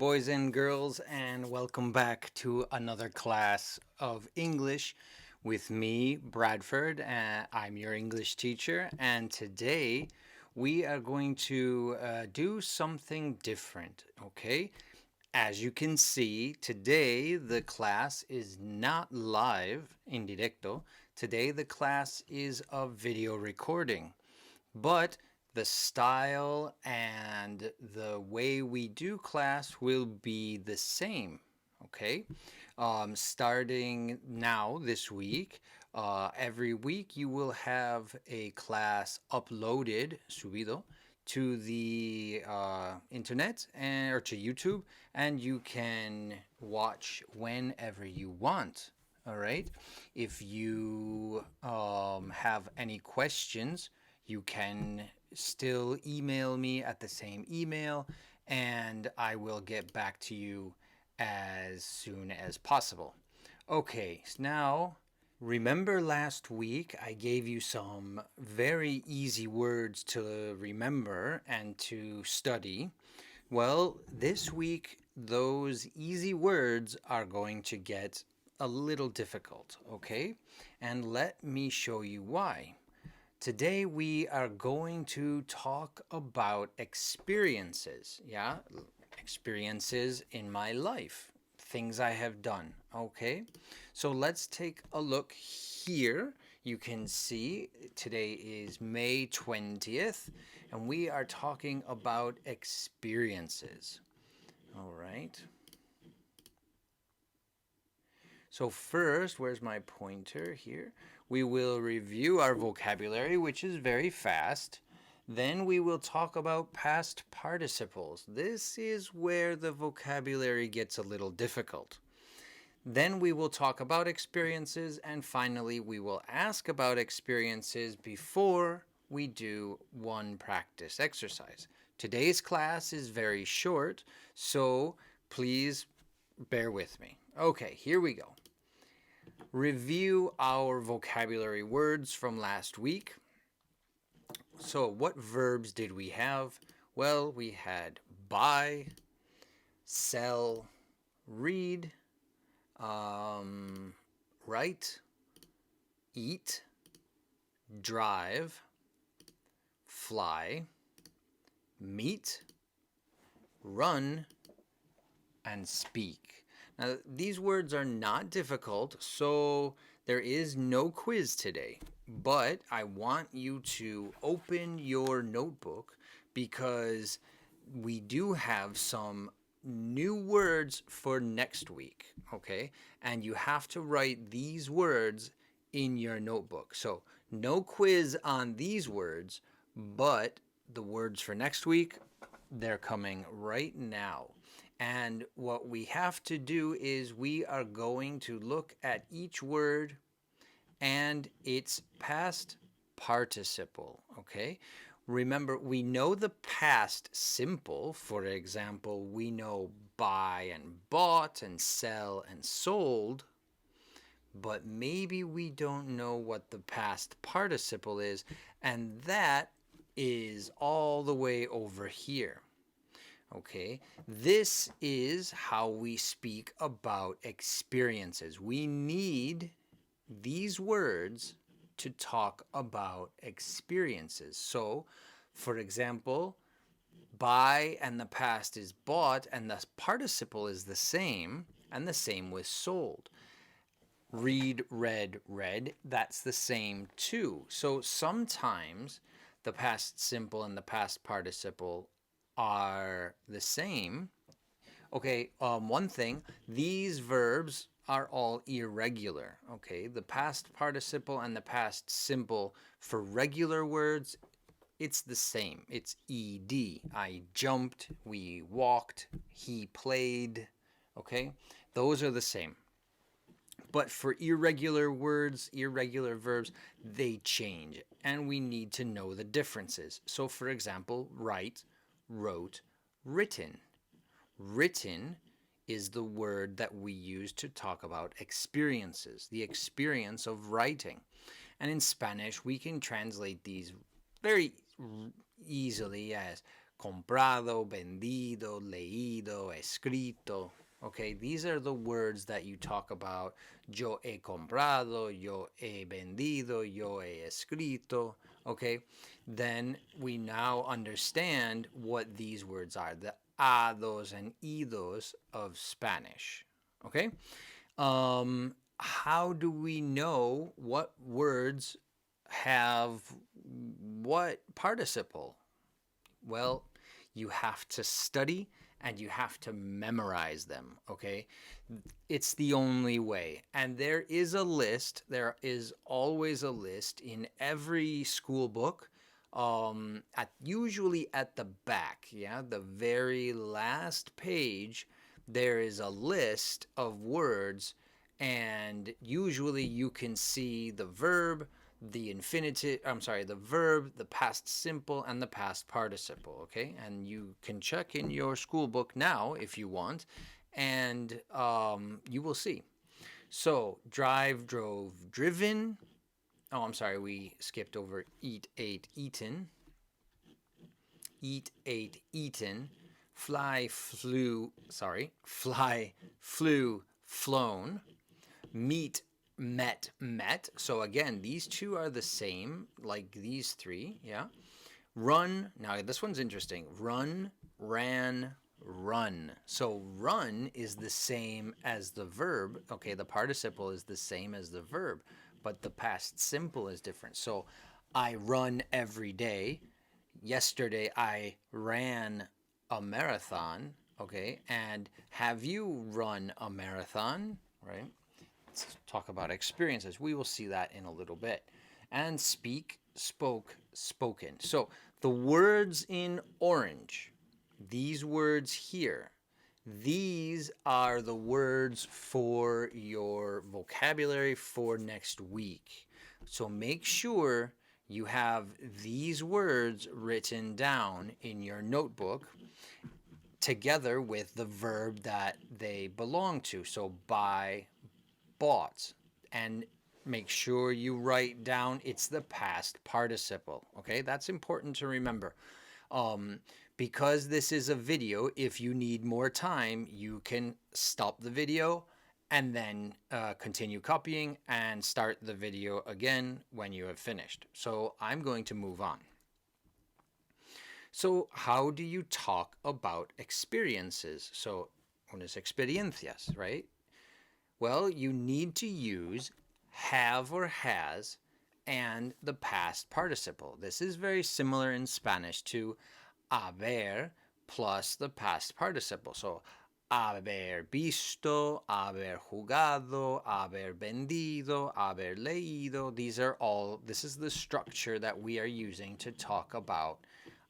boys and girls, and welcome back to another class of English with me, Bradford. I'm your English teacher, and today we are going to do something different, okay? As you can see, today the class is not live in directo. Today the class is a video recording. But the style and the way we do class will be the same. Okay, starting now this week, every week you will have a class uploaded, subido, to the internet and or to YouTube, and you can watch whenever you want. All right. If you have any questions, you can still email me at the same email, and I will get back to you as soon as possible. Okay, so now remember last week I gave you some very easy words to remember and to study. Well, this week those easy words are going to get a little difficult, okay? And let me show you why. Today we are going to talk about experiences, yeah? Experiences in my life, things I have done, okay? So let's take a look here. You can see today is May 20th, and we are talking about experiences. All right. So first, where's my pointer here? We will review our vocabulary, which is very fast. Then we will talk about past participles. This is where the vocabulary gets a little difficult. Then we will talk about experiences, and finally we will ask about experiences before we do one practice exercise. Today's class is very short, so please bear with me. Okay, here we go. Review our vocabulary words from last week. So, what verbs did we have? Well, we had buy, sell, read, write, eat, drive, fly, meet, run, and speak. Now, these words are not difficult, so there is no quiz today. But I want you to open your notebook because we do have some new words for next week, okay? And you have to write these words in your notebook. So, no quiz on these words, but the words for next week, they're coming right now. And what we have to do is we are going to look at each word and its past participle, okay? Remember, we know the past simple. For example, we know buy and bought and sell and sold, but maybe we don't know what the past participle is, and that is all the way over here. Okay, this is how we speak about experiences. We need these words to talk about experiences. So, for example, buy and the past is bought, and the participle is the same, and the same with sold. Read, read, read, that's the same too. So sometimes the past simple and the past participle are the same. Okay, one thing, these verbs are all irregular. Okay, the past participle and the past simple for regular words, it's the same. It's ed. I jumped, we walked, he played. Okay, those are the same. But for irregular words, irregular verbs, they change, and we need to know the differences. So, for example, write, wrote, written. Written is the word that we use to talk about experiences, the experience of writing. And in Spanish, we can translate these very easily as comprado, vendido, leído, escrito. Okay, these are the words that you talk about. Yo he comprado, yo he vendido, yo he escrito. Okay, then we now understand what these words are, the ados and idos of Spanish. Okay, how do we know what words have what participle? Well, you have to study and you have to memorize them, okay? It's the only way. And there is a list, there is always a list in every school book, usually at the back, yeah, the very last page, there is a list of words, and usually you can see the verb, the infinitive, the verb, the past simple, and the past participle, okay? And you can check in your school book now if you want, and you will see. So, drive, drove, driven. Oh, I'm sorry, we skipped over eat, ate, eaten. Eat, ate, eaten. Fly, flew, flown. Meet, met, met. So again, these two are the same, like these three, yeah? Run, now this one's interesting. Run, ran, run. So run is the same as the verb. Okay, the participle is the same as the verb, but the past simple is different. So I run every day. Yesterday I ran a marathon, okay? And have you run a marathon, right? Let's talk about experiences. We will see that in a little bit. And speak, spoke, spoken. So the words in orange, these words here, these are the words for your vocabulary for next week. So make sure you have these words written down in your notebook together with the verb that they belong to. So buy, bought, and make sure you write down it's the past participle. Okay, that's important to remember. Because this is a video, if you need more time, you can stop the video and then continue copying and start the video again when you have finished. So I'm going to move on. So how do you talk about experiences? So unas experiencias, right? Well, you need to use have or has and the past participle. This is very similar in Spanish to haber plus the past participle. So haber visto, haber jugado, haber vendido, haber leído. This is the structure that we are using to talk about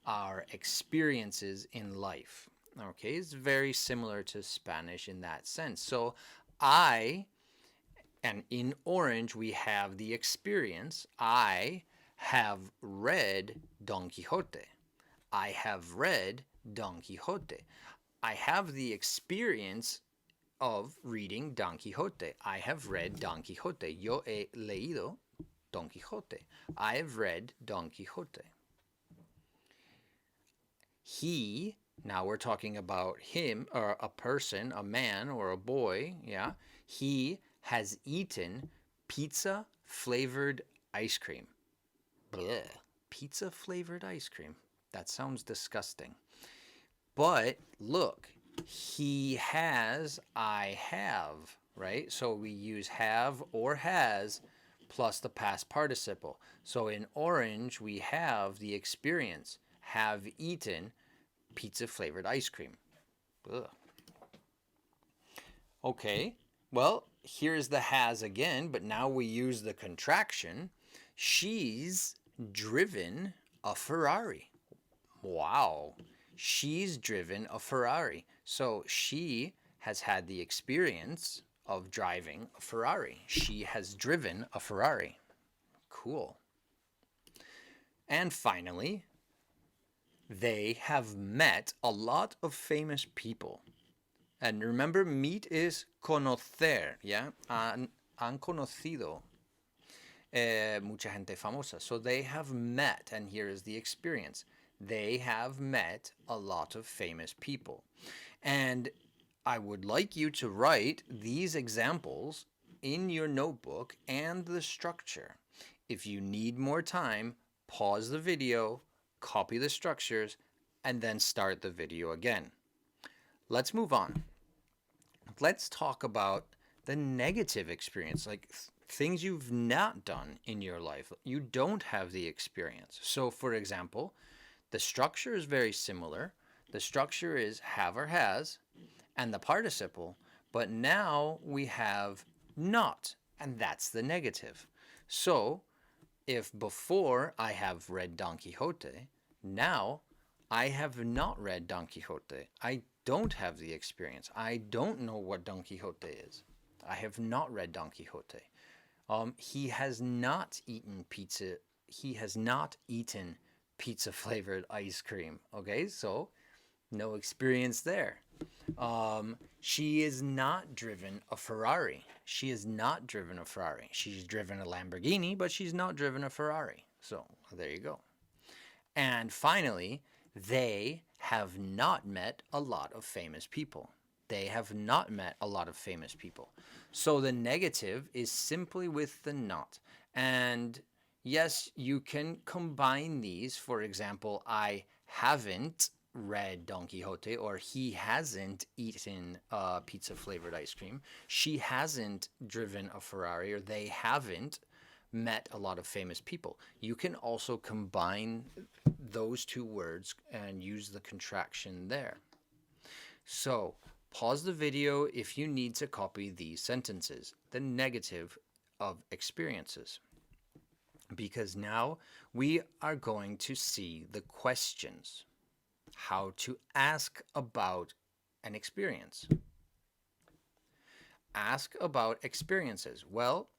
our experiences in life. Okay, it's very similar to Spanish in that sense. So and in orange we have the experience. I have read Don Quixote. I have read Don Quixote. I have the experience of reading Don Quixote. I have read Don Quixote. Yo he leído Don Quixote. I have read Don Quixote. He, now we're talking about him, or a person, a man or a boy, yeah? He has eaten pizza flavored ice cream. Blech. Pizza flavored ice cream. That sounds disgusting. But look, he has, I have, right? So we use have or has plus the past participle. So in orange, we have the experience, have eaten pizza flavored ice cream. Ugh. Okay, well, here's the has again, but now we use the contraction. She's driven a Ferrari. Wow, she's driven a Ferrari. So she has had the experience of driving a Ferrari. She has driven a Ferrari. Cool. And finally, they have met a lot of famous people. And remember, meet is conocer, yeah? Han conocido mucha gente famosa. So they have met, and here is the experience. They have met a lot of famous people. And I would like you to write these examples in your notebook and the structure. If you need more time, pause the video, copy the structures, and then start the video again. Let's move on. Let's talk about the negative experience, like things you've not done in your life. You don't have the experience. So, for example, the structure is very similar. The structure is have or has and the participle, but now we have not, and that's the negative. So, if before I have read Don Quixote, now I have not read Don Quixote. I don't have the experience. I don't know what Don Quixote is. I have not read Don Quixote. He has not eaten pizza. He has not eaten pizza flavored ice cream. Okay, so no experience there. She is not driven a Ferrari. She is not driven a Ferrari. She's driven a Lamborghini, but she's not driven a Ferrari. So there you go. And finally, they have not met a lot of famous people. They have not met a lot of famous people. So the negative is simply with the not. And yes, you can combine these. For example, I haven't read Don Quixote, or he hasn't eaten pizza flavored ice cream. She hasn't driven a Ferrari, or they haven't met a lot of famous people. You can also combine those two words and use the contraction there. So pause the video if you need to copy these sentences, the negative of experiences, because now we are going to see the questions, how to ask about an experience. Ask about experiences. Well,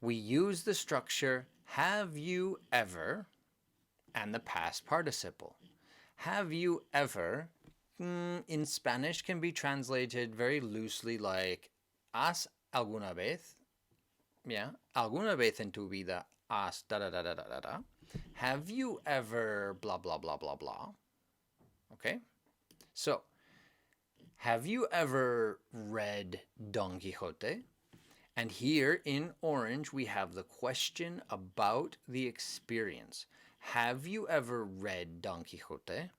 we use the structure have you ever and the past participle. Have you ever in Spanish can be translated very loosely like has alguna vez. Yeah, alguna vez en tu vida has da da da da da da. Have you ever blah blah blah blah blah. Okay? So, have you ever read Don Quixote? And here in orange, we have the question about the experience. Have you ever read Don Quixote?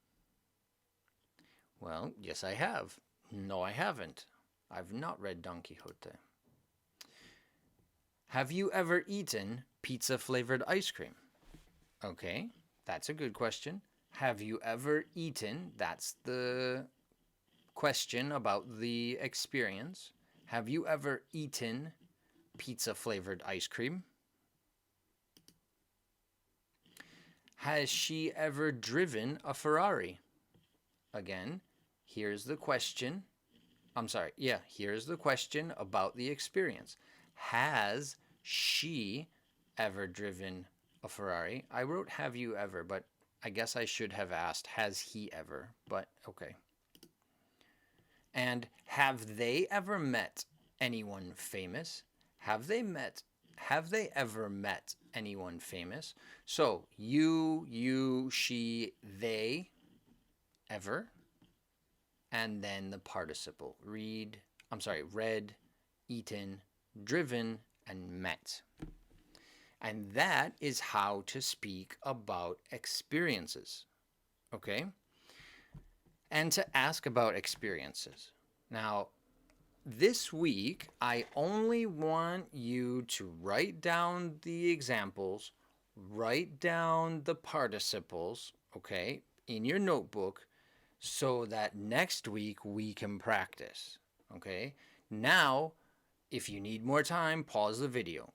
Well, yes, I have. No, I haven't. I've not read Don Quixote. Have you ever eaten pizza flavored ice cream? Okay, that's a good question. Have you ever eaten? That's the question about the experience. Have you ever eaten pizza flavored ice cream? Has she ever driven a Ferrari? Again, here's the question. Here's the question about the experience. Has she ever driven a Ferrari? I wrote have you ever, but I guess I should have asked has he ever, but okay. And have they ever met anyone famous? Have they ever met anyone famous? So you, she, they, ever, and then the participle. Read, read, eaten, driven, and met. And that is how to speak about experiences. Okay? And to ask about experiences. Now, this week, I only want you to write down the examples, write down the participles, okay, in your notebook, so that next week we can practice, okay? Now, if you need more time, pause the video.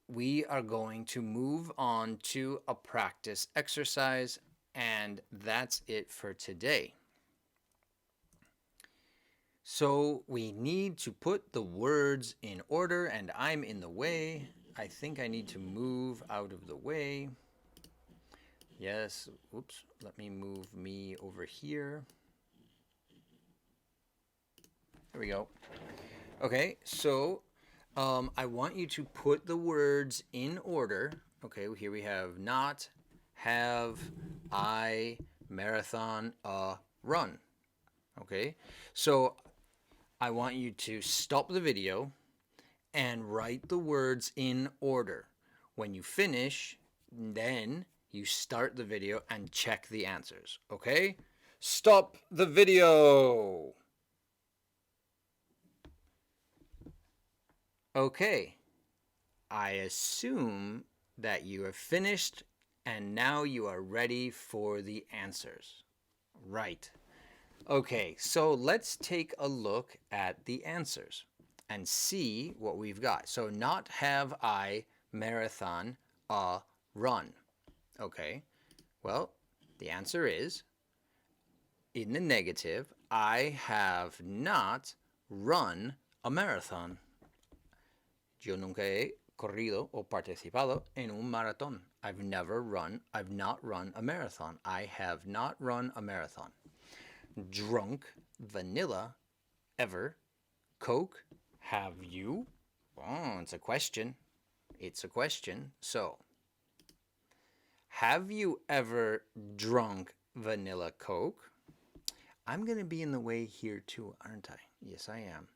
We are going to move on to a practice exercise, and that's it for today. So we need to put the words in order, and I'm in the way. I think I need to move out of the way. Yes, oops, let me move me over here. There we go. Okay, so I want you to put the words in order. Okay, here we have not, have, I marathon a run. Okay? So I want you to stop the video and write the words in order. When you finish, then you start the video and check the answers. Okay? Stop the video. Okay. I assume that you have finished and now you are ready for the answers. Right. Okay, so let's take a look at the answers and see what we've got. So not have I marathon a run. Okay, well, the answer is, in the negative, I have not run a marathon. Yo nunca he corrido o participado en un maratón. I've not run a marathon. I have not run a marathon. Drunk vanilla ever? Coke, have you? Oh, it's a question. It's a question. So, have you ever drunk vanilla Coke? I'm going to be in the way here too, aren't I? Yes, I am.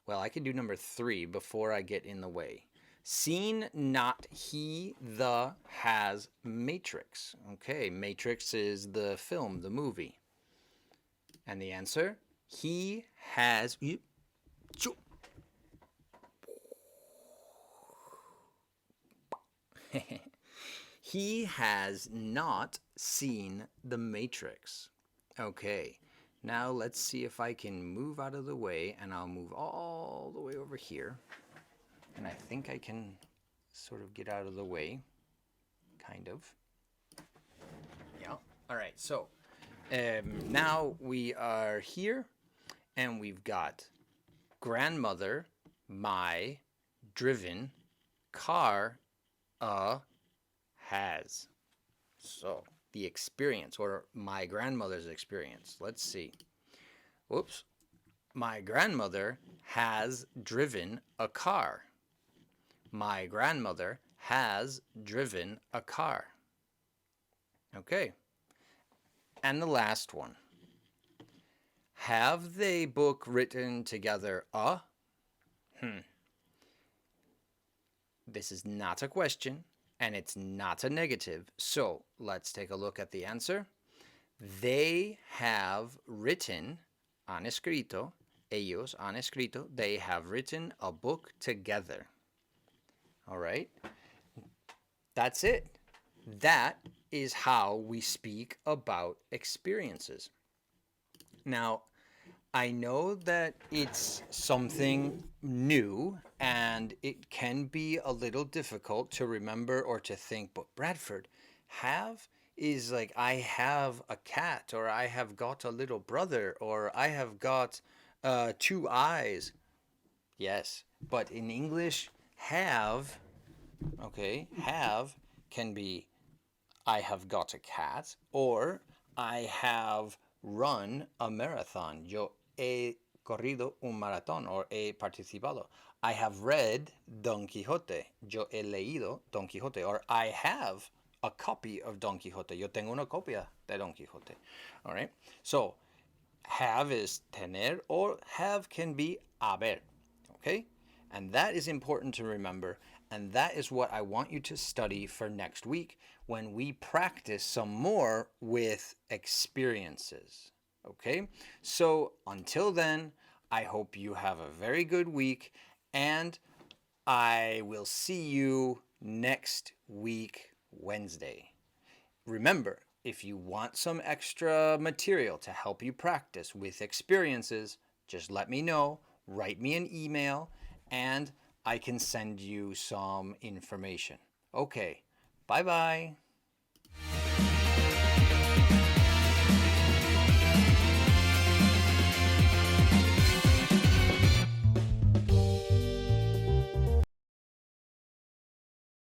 Well, I can do number 3 before I get in the way. Seen, not he, the, has, Matrix. Okay, Matrix is the film, the movie. And the answer, he has... He has not seen the Matrix. Okay, now let's see if I can move out of the way, and I'll move all the way over here. And I think I can sort of get out of the way, kind of. Yeah, all right, so now we are here, and we've got grandmother, my, driven, car, has. So the experience, or my grandmother's experience. Let's see. Whoops. My grandmother has driven a car. My grandmother has driven a car. Okay. And the last one. Have they book written together a? This is not a question, and it's not a negative. So let's take a look at the answer. They have written, han escrito, ellos han escrito, they have written a book together. All right? That's it. That is how we speak about experiences. Now, I know that it's something new and it can be a little difficult to remember or to think, but Bradford, have is like I have a cat, or I have got a little brother, or I have got 2 eyes. Yes, but in English, have, okay, have can be I have got a cat, or I have run a marathon. Yo he corrido un maratón, or he participado. I have read Don Quixote. Yo he leído Don Quixote. Or I have a copy of Don Quixote. Yo tengo una copia de Don Quixote. All right? So, have is tener, or have can be haber. Okay? And that is important to remember. And that is what I want you to study for next week when we practice some more with experiences. Okay? So until then, I hope you have a very good week, and I will see you next week, Wednesday. Remember, if you want some extra material to help you practice with experiences, just let me know, write me an email, and I can send you some information. Okay, bye-bye.